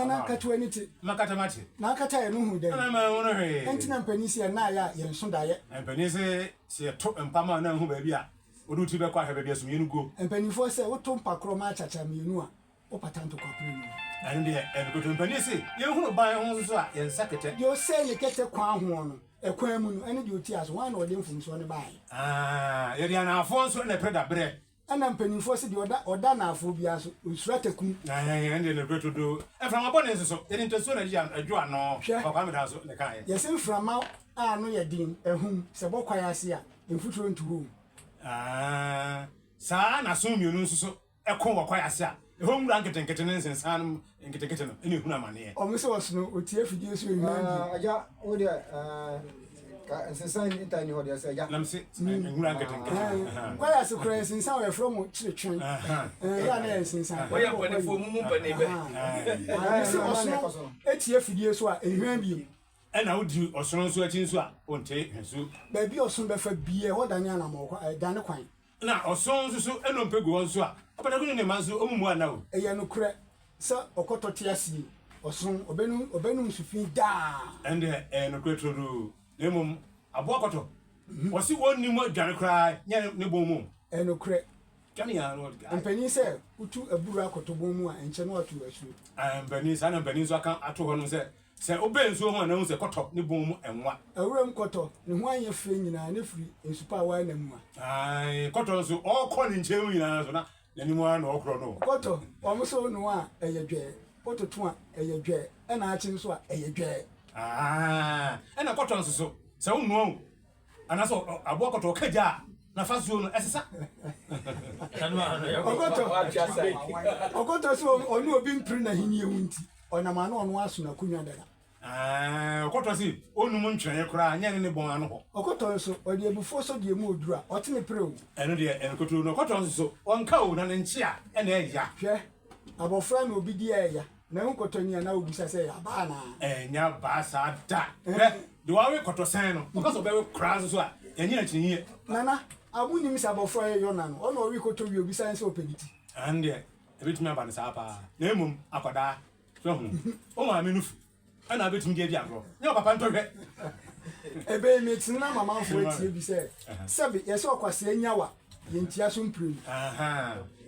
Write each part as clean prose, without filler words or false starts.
na katwaniti makatamati na kata ye no hu de na ma wono he entina mpanisi ye na ya ye nso da ye mpanisi se to mpama na hu ba bia oduti be kwa hebe bia sum yenugo mpanifo se woto mpakro ma chacha mienu a opatanto kwapre ni anu de enko mpanisi ye hu ban ho so a ye nsakete yo se ye kete kwa ho no ekwan mu no ene de oti aso wan na ode mfumso ne bai ye dia na afo so na preda bre ana mpanifo se de oda na afo bia so usura takum ende le breto do efra ma bone so ye nteso na dia adwo ano kwa me da so ne kan ye se mframa a no ye din ehum se bokwa ya se a mfuturo ntuho sa na so mienu so ekon wakwa ya se a ehom ra nketenkete ne nsensan nketenkete no ene hu na mane o me se wosono otie fidie so ehwan aja o de ka nsensan itani ho de se aja lam se hu ra nketenkete kwa ya se kura nsensan we from chiretwen ya na nsensan we ya bone fo mumu bane be se wosono etie fidie so a ehwan bi ena wodi osono so achi so a onte hwesu ba bi osono be fa bie ho dane anamo kwa dane kwan na osono so eno mpegu won so a obada kunu ne manso omumu ana o eya no kura se okoto te asie osono obenu nsufin da ende no kretoro nemum abo akoto wosi wonni mo dwane kra nya ne bomu eno kura kani ya no mpani se utu aburu akoto bomu a enche no atu asu mpani sa na mpani so aka ato ho no se obenso ho na hu se koto ne bomu enwa awuram koto ne ho anya fre nyina ne firi ensupa wa na mu a koto so okọ ne nchemu nyina so na nanimu a na okro no koto omuso no a eyedwe koto to a eyedwe na achi nso a eyedwe ena koto nso so se unu anaso abo koto kaja na faso no esesa okoto so onu obi mpiri na hinie wunti onama na onu aso na kunwa dada okoto si onu mu ntwene kura anya ne bon ano ho okoto so odi ebufo so de mu odura otene prew eno de enkoto no koto so onka o na ne nchia ena eya hwe abofra na obi di eya na nkoto ni na obi sase ya ba na enya ba sa da de wa we koto sen no because of be kura so a enya chinye nana abu ni misa abofra ye yo na no ono wi koto wi obi sase opediti ande ebitumi aba ne sa pa na emum akoda so hu o ma menufu ana betumi dia dia agro nya papa ntohwe ebe metin na mama fo etie bi se sebe yese okwase anyawa ye ntia so mprim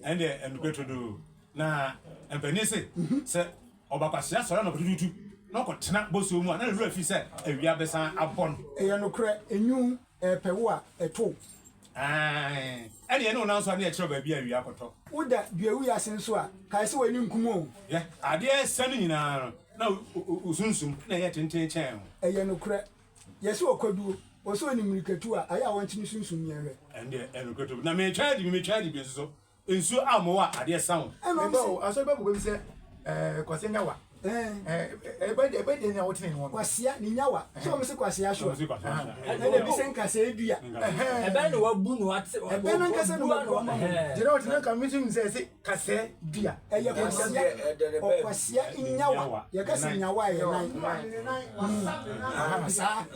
ande enukweto do na empenise se obakwase asora na kotutu na okotena boso mu na lura fi se awia besan abon eye no kre enyu pewo a eto ene ye no na so na e kire ba bia awia koto woda biawu ya senso a kai se wani nkumo ye ade sanu nyina na usunsum na ye tenten chen eye no kre yesi okoduo oso ni mirikatu a aya wanchi sunsum yere ende enukweto na me twadi bi so ensu amowa ade san ebo aso babu go bi se kwase nyawa ebe de na wotin no kwasia ni nyawa so me se kwasia sho ene bi se nkasa edua ebe no wabu no ate ebe na nkasa no wabu jira wotin ka mitin se kase dua eye kwasia nyawa ye kasa nyawa ye nan sa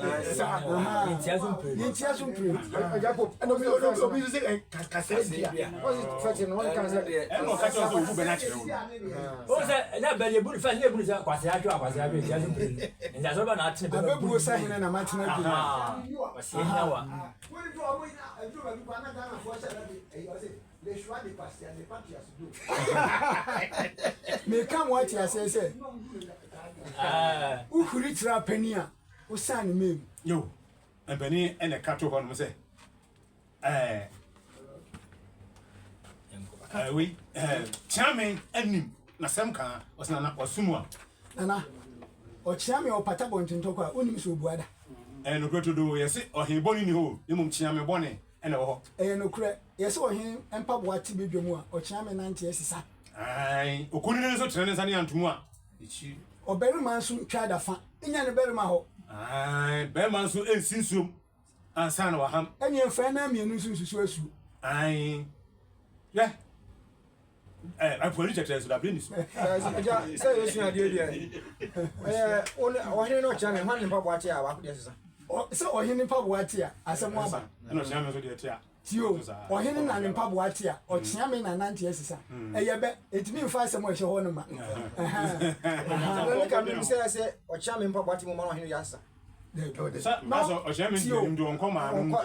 ntia so mpre japo eno bi obi se kase dua o fati no kan se eno ka so obu be na kire wo o se na be le bu fa le bu se kwase ajo ntia so mpre ntia so ba na ate be abebu sa hene na matina bi kwase nyawa woni to omo ina aduro ba bi na Ghana fo se le choix de passer n'est pas qui a ce dos. Mais quand moi tu as c'est ou khuritra penia o san mem yo empani ene kato ho no se oui chairman anim na semka osana na osumwa ana o chairman o pata bontinto kwa onim so buada no kweto do yesi ohin boni ni ho nimum chairman boni ene wo no kure yesi ohin empa boati bedwemu a o chairman nante esisa ai okuni ne so trene sane antumu a echi oberima nso twa da fa nya ne berima ho ai berima nso ensinsuom ansa na waham enya mfa na mienu nso susu asu ai yeah apuani chete so da blenis say yesu na die die ohene no cha me hwan ne pabo ate a wa ko de sesa so ohene pabo ate a asem aba no cha me so de ate a tio ɔhene na ne mpaboa te a ɔkyea me na nante asisa ɛyɛ bɛ etimi mfa asɛm ɔhyɛ hɔ no ma ne ka me sɛ ɔkyea me mpaboa te mo ma ɔhene yasa maso ɔhyɛ me ndo nkɔma no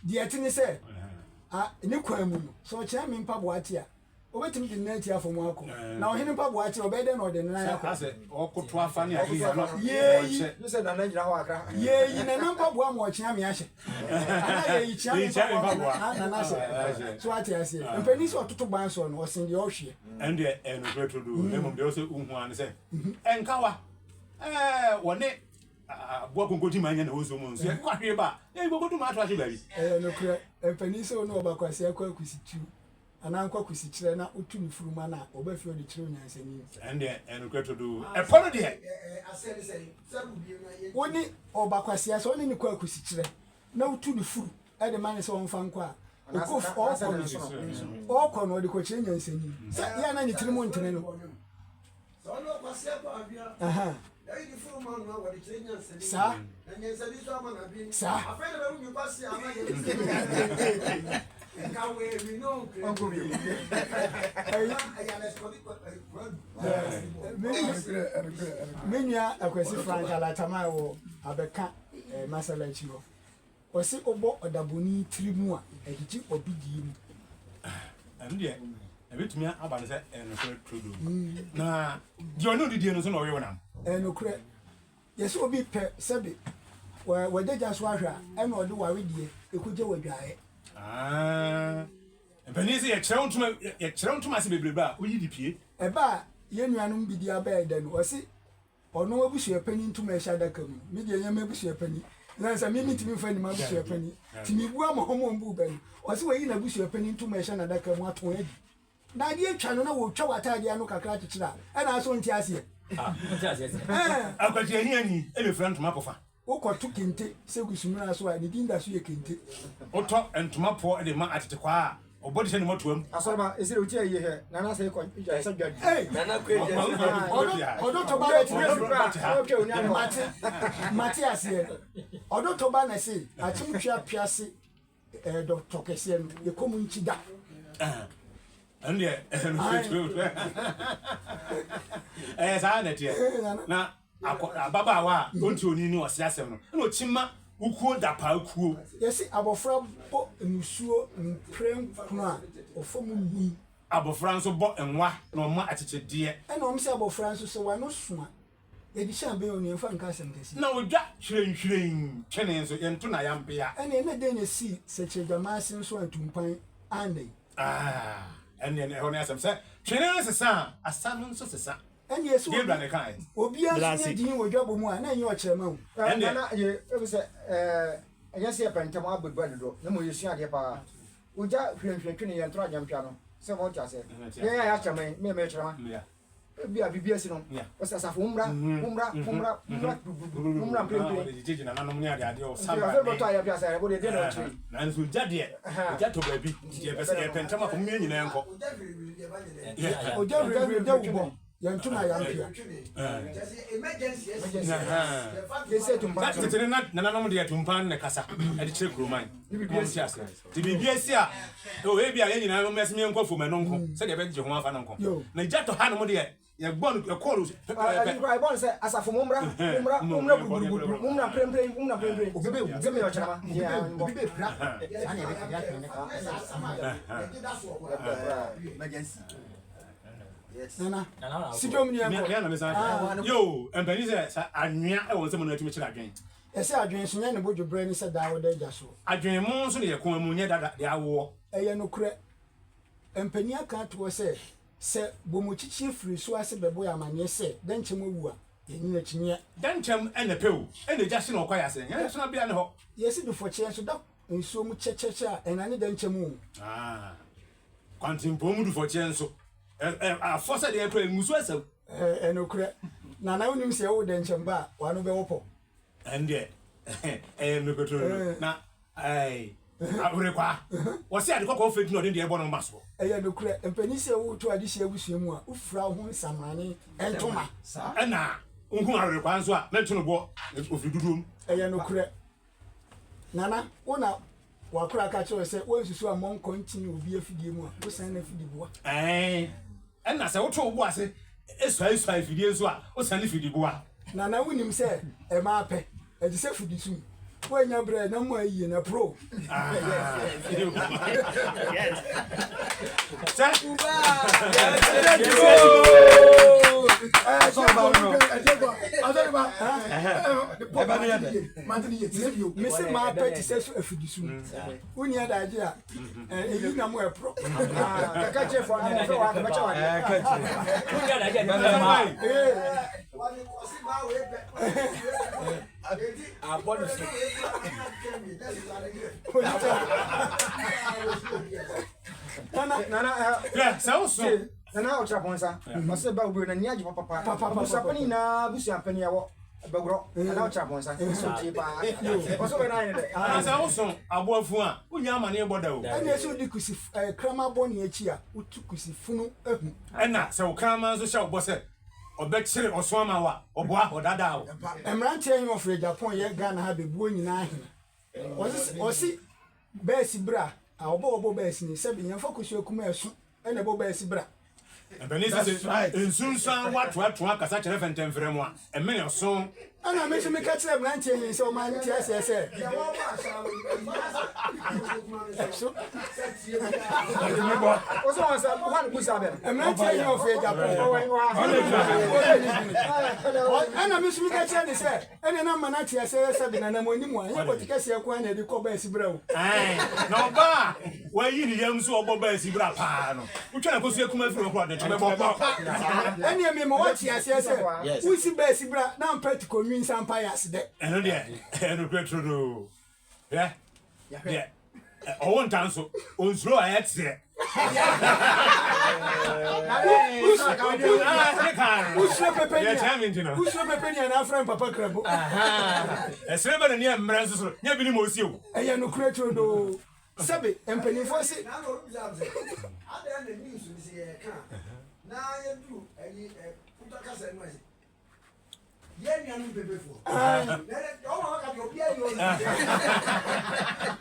deɛ ɛte ne sɛ ne kwan mu no so ɔkyea me mpaboa te a obetimi de na tia fo mu akɔ na ɔhene mpaboa te ɔbɛdɛ na ɔde na yakɔ asɛ ɔkoto afa ne afi no yeyi ne sɛ na gyina hɔ akra yeyi na mpaboa ma ɔkyea me ahyɛ ana yeyi kyea me mpaboa na na ahyɛ so ate ase mpani sɛ ɔtoto ban so no ɔsen deɛ ɔhwe ɛnde ɛno kweto do emom de ɔsɛ uhu an sɛ ɛnkawa wɔne aboa konkoti ma nya na woso mu nso kwahwe ba konkoti ma ato ahye baabi no kura mpani sɛ ono ɔbakwase akɔ akusitu ana nkɔ kusikyerɛ na otu ne furuma na ɔbɛfi ɔde kyerɛ onyansani ɛnde ɛno kweto do ɛpɔ no deɛ woni ɔbakwase sɛ ɔne ne kɔ akusikyerɛ na otu ne furu ɛde ma ne sɛ ɔmfa nkɔ a ɔkɔ no ɔde kɔkyerɛ nyansani sɛ yɛ na ne tiri mu ntene no saa menua akwasi frank alatama wɔ abɛka masala akyi hɔ ɔse ɔbɔ ɔdaboni tiri mu a ɛgyegye ɔbidie mu ɛndeɛ ɛbɛtumi aba no sɛ ɛnokorɛ todo na deɛ ɔne odidie no so na ɔyɛ wo nam ɛnokorɛ yɛsɛ obi pɛ sɛbe wɔgyagya so ahwɛ a ɛna ɔde waredie ɛkɔgye wadwaeɛ mpani sɛ yɛkyerɛ ntoma ase bebrebe a woyi de pie ɛba a yɛnnuanom bi di abɛɛ dɛ no ɔse ɔno abusuapani ntoma ɛhyɛ adaka mu medeɛ nyɛma abusuapani na sɛ mimi ntimi mfa nim abusuapani timi bu ama hɔmɔ mbu ba no ɔse wayi na abusuapani ntoma ɛhyɛ n'adaka mu ato adi na adeɛ atwa no na wɔtwa w'ataadeɛ ano kakra kyekyere a ɛna aso nte aseɛ akwati ahiani ɛbɛfira ntoma kɔfa wokɔto kente sɛ kusumina so a ne din da so yɛ kente wotɔ ntoma poɔ de ma atete kɔ a ɔbɔde hyɛ ne mɔtoam asɔrɔma ɛsɛ wotie yie hɛ nana sɛ ɛsɛ dwadi ɔdo tɔba mate aseɛ ɔdo tɔba na se akyem twa piase dɔtɔ kɛseɛ no yɛkɔmu nkyi da ɛndeɛ ɛyɛ saa na ɛteɛ na ababaawa a ɔnti oni ne ɔse asɛm no ɛna ɔkyima wokuo da paa kuo yɛsi abɔfra bɔ nsuo mprɛnkono a ɔfa mu nwi abɔfra nso bɔ nwa na ɔma akyekyedeɛ ɛna ɔm sɛ abɔfra nso sɛ wano so a yɛde hyɛ abɛn ɔne yɛmfa nka asɛm kɛsi na ɔdwa hwerɛnhwerɛn twene nso yɛnto na yɛmpea ɛna ɛna dɛn na si sɛkyerɛdwama ase nso atumpan anai ɛne ɛhɔ ne asɛm sɛ twene no sesa a asa no nso sesa ɛne yɛsɛ Gabriel ne kae obiara nso yɛ din wɔ dwabɔ mu a na ɛnyɛ ɔkyerɛma wo nana ɛbi sɛ ɛnyɛ sɛ yɛpɛntɛm abɛdua dodo na mo yɛsua adeɛ paa wogya hwɛnhwɛntwene yɛ ntoro agyampia no sɛ ma wote asɛ yɛyɛ a yɛakyerɛma mɛmɛ kyerɛma bi a biribi asi no ɔsɛ asafo mmra bɛtɔ a yɛpia sɛ ɛbɛde deɛ na ɔkyerɛ nanso gya deɛ gya tɔ baabi yɛpɛ sɛ yɛpɛntɛm akɔ mmea nyinaa nkɔ ɔgya hwehwɛ da wobɔ yɛnto na yɛmpia tetene na nananom de atumpan ne kasa ɛde kyerɛ kuroman mɔmte ase nti biribi asi a ɛbi a yɛn nyinaa mɛsɛ meɛnkɔ fom ɛno nko sɛdeɛ ɛbɛgye ho afa no nko na gya tɔ ha nom deɛ yɛbɔ no yɛkɔɔlo ɛbɔ no sɛ asafo mommra buruburuburu mommra mprɛmprɛm obɛbɛ ɔkyerɛma nana sidom ni ɛnkɔ yo mpani sɛ anwea ɛwɔ nsɛm no atumi kyerɛ adwen ɛsɛ adwen so nyɛ ne bodwo berɛ ne sɛ daa woda agya so adwen mu nso ne yɛkɔn mu nyɛ dada de awoɔ ɛyɛ nokorɛ mpani aka toɔ sɛ bɔmɔkyikyi firi so ase bɛbɔ yɛ amanneɛ sɛ dɛnkyɛm awu a yɛnyi n'akyinnyeɛ dɛnkyɛm ɛna pɛ o ɛna gya hye na ɔkɔ yɛ asɛ nyɛ so na bia ne hɔ yɛsi dufɔkyeɛ nso da nsuo mu kyɛkyɛkyɛ a ɛnane dɛnkyɛm o kwantimpɔ mu dufɔkyeɛ nso afɔ sɛ deɛ kura ngusu asɛm ɛnokorɛ nana wonim sɛ ɛwo dɛnkyɛm ba a wano bɛwɔ pɔ ɛndeɛ ɛyɛ mekotoro na awerekwa wɔse ade kɔkɔɔ fɛti na ɔde deɛ ɛbɔ no mba soɔ ɛyɛ nokorɛ mpani sɛ woto ade hyɛ abusua mu a wofira wo ho nsamane ɛntoma ɛna nhu awerekwa nso a mɛto no bɔ ofiri duduom ɛyɛ nokorɛ nana wona wakora ka cho se won susu amon continue obi afidie mu a wo san na fidi boa ɛna sɛ woto wo bo ase esua fidie nso a wo san fidi boa na wonim se e ma apɛ e se fidi sum wanya bre na mo ayi na pro Mr. Ma pet says if you do when you had idea you know more pro catch it for Nana Chaponsa, Master Babu and Yaji Papa Sapanina, Busia Penia, Bagro, and now Chaponsa, as I also a boy for Unyama near Bordeaux. And yes, you could Krama Bonnie Chia, who took Funu, and not so Krama the show was it, or Bexley or Swamawa, or Boa or Dada. I'm not telling you of Japan yet, Ghana have a boy in nine. Or see, Bessie Bra, our Bobo Bessie, 7 years focus your commercial, and a Bobo Bra. That's right. In soon, son, what as such a referent and for one, a minute so. And I mentioned me catch them 19 so my yes, I said. Also, one was I'm not telling you of and I miss me catch them, said, and then I'm not here, say 7 and I'm only one. But you can see a coin and the Cobes bro. No bar. Why you young so about Bessie Brapano? We try to go see a commercial report. And you mean what yes, yes, we see Bessie Bra now practical. Some pious there. And regret to do. Yeah. I won't answer. On slow, I had said. Who's your penny and our friend Papa Crabo? A silver near Mranzo, never knew you. I am no creature do. Sabi, and penny for it. Now I do a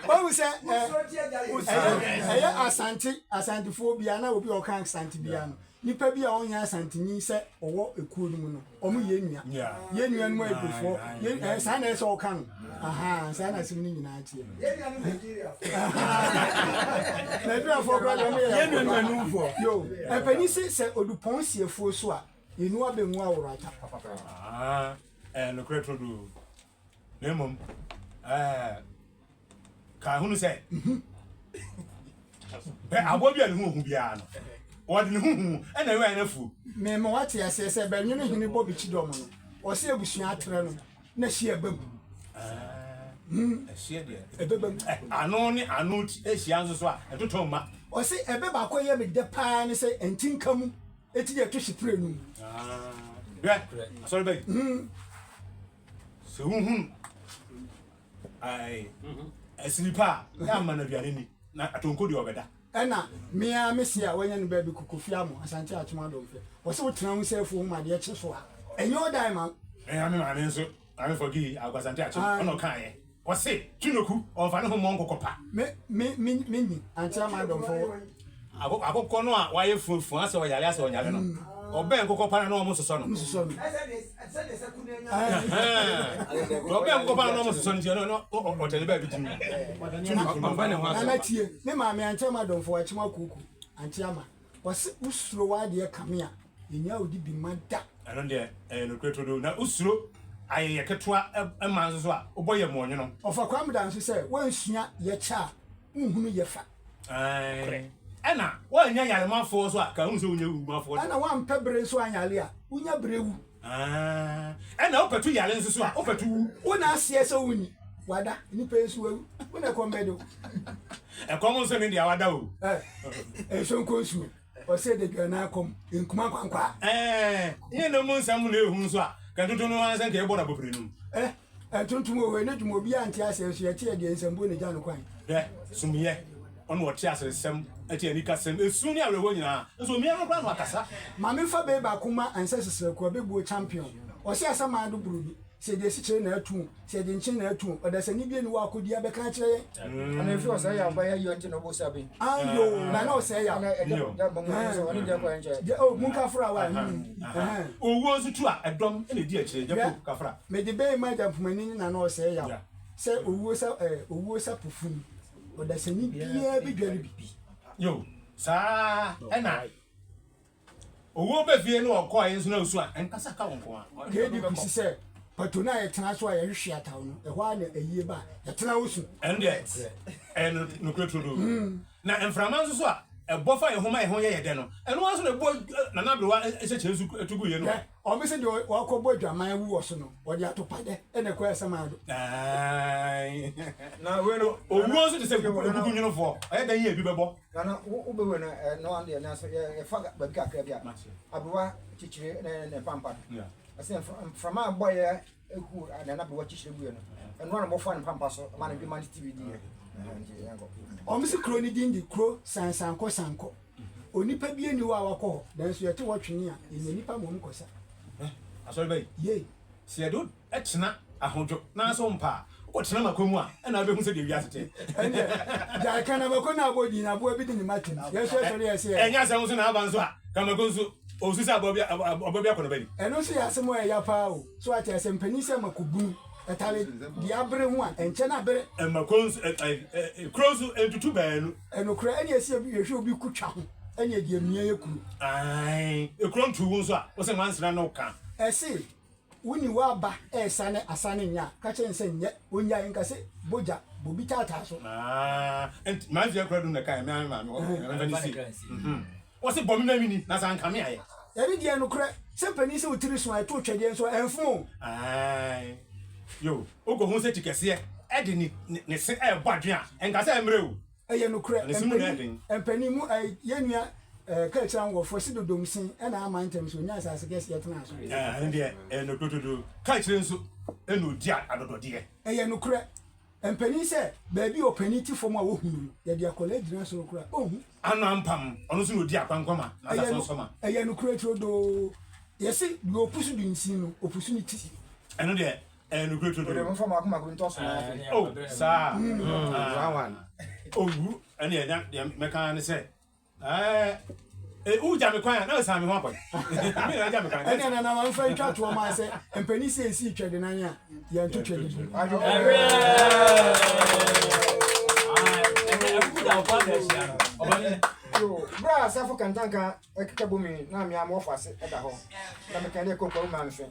What was that? Asante phobia na obi o kan asante bia no nipa bia onya asante ni se owo ekuo mu no omo yenua yenua no ebufo sa na so kan aha sa na sim ni nyina tie yenua no Nigeria Nigeria for brother me yenua no mfo yo epani se odupon siefo so a yenu abenwu awurata no great to do. Nemum, Kahunu say, I won't be a who be an. What who, and I ran a fool. Memo, what I said, but you know, you Bobby Chidomo, or say we see Atran, Nessia Bum. I know she answers what I don't know, or say a baby, I with the pan, say, and think come, it's your tushy prenum. Yeah, sorry, babe. So, I sleep. I'm an of your enemy. Not at Uncle Yogada. Anna, me, I miss you when you baby Kukufiamo, as I tell tomorrow. Or so tell myself for my dear Cheswa. And your diamond, I'm an answer. I forgive. I was attached. I'm not kind. What's it? Chinoku or Fano Mongo Copa? Me, and tell my dog for. I go corner why you fool for us or Yalas or Yalano. Or Ben Copa no almost a son. I said, Copa almost a son, or tell the baby to me. And I hear, Mamma, and tell my dog for a small cuckoo, and Tiama. Was Usro idea come here? You know, would be my duck. I don't dare, and regret to do now. Usro, I get a man's wa, or boy, a morning. Of a crumb dance, you say, once your child, whom you fat. Anna, why ya ma for so aka unso nya wu for Anna wan pebere so anyale a unya brewu Anna opetu yale nso so a opetu una asie so wuni wada ni pensu wu una kombedo e komo so ni dia wada o so nkonsu o se de gana kom nkuma kwankwa ye no mu nsam na ehun so a ka tutu no ansan ka e boda bobere num tuntum o we ne dum obi anti ase so ye tie de nsambo ne janu kwan sumiye on what ase sem ati ani kasem esuni awewo nyina so mi anokwa no akasa ma me fa be ba kuma ansesesere ko be bu champion o se asama do burudu se de si kire na atu se de nchin na atu odasani bi ni wa akodi abeka kire ana fi o say ya ba ya yo nti no bo sabi ayo na o say ya da bo mo so oni de ko enche o mun ka fra wa owo nso tu a edom na di akire je ko kafra me de be ma jampumani na o say ya se owo sa pufun odasani bia bi dware bibi yo sa ena owo be fie no okọ yin so na osu a enkasa ka wonko a ke di kusi se patona ye tena so a ye hwe ataw no e ho a na ayie ba ye tena wosu ende no kretro do na enframa nso so a ebofa ye homa ye ho ye de no eno aso na bo na na brewa ese chesu etugu ye no o me se de wa ko bo dwaman wu wo so no wo de atopade ene ko esema do ai na we no owo so de se kugu nyino fo aye dan ye bi bebo na wo be we no no ande na so ye fa ba bi kakra bia abuwa chichire ne pampa ase from my boy eku na be wa chichire bu ye no eno na bo fa ne pampa so ma na bi man TV di o me se kro ni din di kro sanko onipa bi eni wa wakọ dan so yete wotwene a eni nipa mo mkosa asori bay ye se edo etena ahojo na so mpa ko tena makomu a na be hu se de wi asete ene ja kana ba ko na bodi na bo bi di ni matin ye so so ye se enya se hu so na aba so a kamako so osisi abobia kono bani eno so ya se mo ya pa o so ati ase mpani se makobunu etale di abre hu a enche na abre makons krozu entutu baanu eno kra ene ese bi hwe obi kutwa ho ene di amia yekuru ai ekron tu won so a wo se mansira no ka ese woni wa ba esane asane nya ka chen se nye onya nka se boja bobi tata so ent ma via kra do na kai ma wo se bomi na mini na san kame aye eri di eno kra se pani se otiri so ato twede so enfo ai yo ogo hu se tikese e de ni se e bodwe a enka se emre o eye no kra empani mu yenua ka kira ngofo si dodom sin e na ama ntem so nya asase kese yetena so ende e no dododo ka kire nso e no di adodode eye no kra empani se baabi opani ti fom a wo hunu ye dia kola dina so kra ohu anampam ono so no di akwankoma na sa so ma eye no kra trodo yesi do opusu du nsin no opusu ni ti eno de eno kra trodo mo fa makoma nto so na oh sa one owu ene ya meka ne se uja me kwan na sa me ho apo me na ja me kwan ene na man fa twa to ma se empani se esi twede nan ya ya nto twede yo bra safo kantanka ekita bomi na mi am ofase eda ho na me kan de kokoro ma nfe